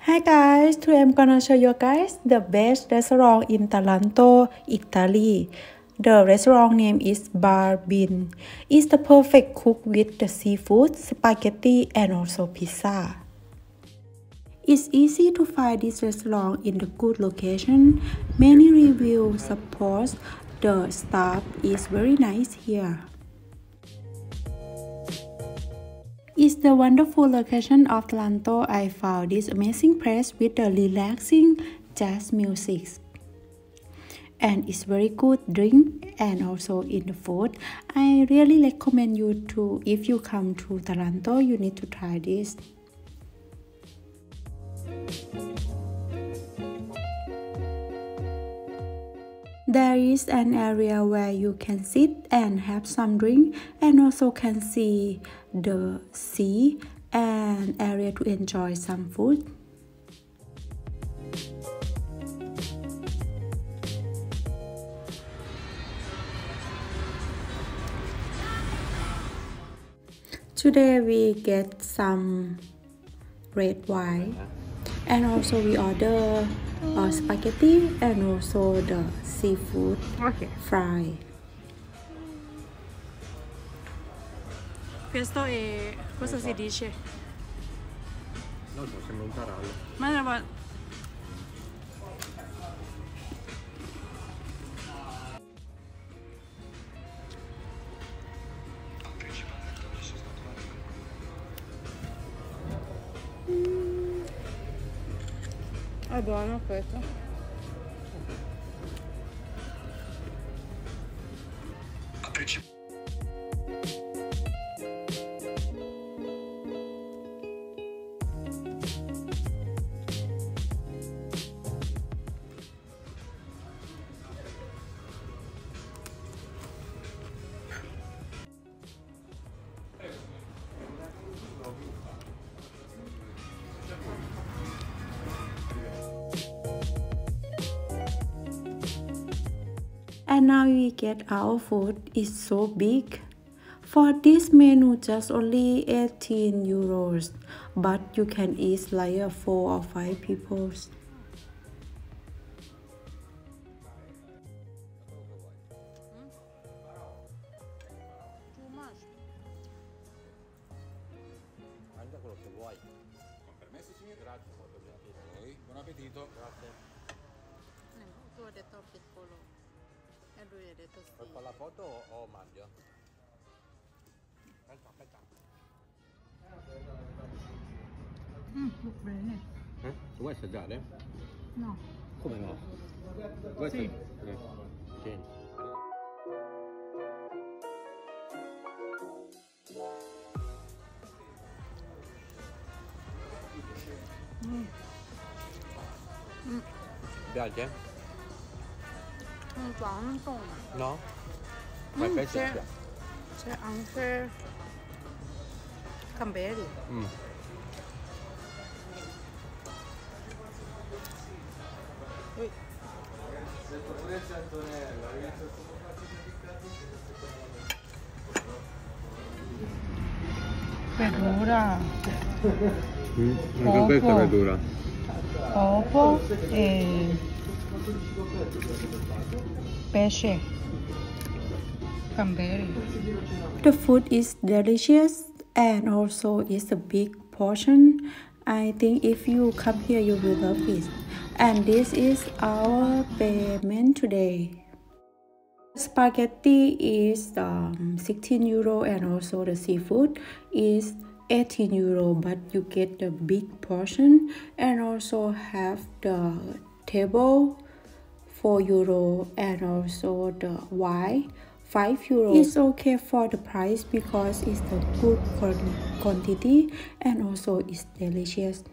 Hi guys, today I'm gonna show you guys the best restaurant in Taranto, Italy. The restaurant name is Barbin. It's the perfect cook with the seafood, spaghetti and also pizza. It's easy to find this restaurant in the good location. Many reviews support the staff is very nice here. It's the wonderful location of Taranto. I found this amazing place with the relaxing jazz music. And it's very good drink and also in the food. I really recommend you to, if you come to Taranto, you need to try this. There is an area where you can sit and have some drink and also can see the sea and area to enjoy some food. Today we get some red wine and also we order spaghetti and also the seafood fry. Questo è... cosa si dice? Non so, sembra un tarallo. Ma è buono questo. And now we get our food. It's so big. For this menu, just only 18 euros, but you can eat like 4 or 5 people. Mangia quello che vuoi. Permesso, signore? Grazie, molto piacere. Buon appetito. Grazie. Tu hai detto piccolo e lui ha detto sì. Vuoi fare la foto o mangia? Aspetta. Bene. Vuoi assaggiare? No. Come no? Vuoi Sì. Tieni. Ti piace? Non tanto. No? Ma il pesce ti piace? C'è anche Camberi. Verdura. Anche questa è verdura. Uovo e pesce. Camberi. The food is delicious and also it's a big portion. I think if you come here, you will love it. And this is our payment today. Spaghetti is 16 euro and also the seafood is 18 euro, but you get the big portion and also have the table 4 euro and also the wine 5 euro. It's okay for the price because it's the good quantity and also it's delicious.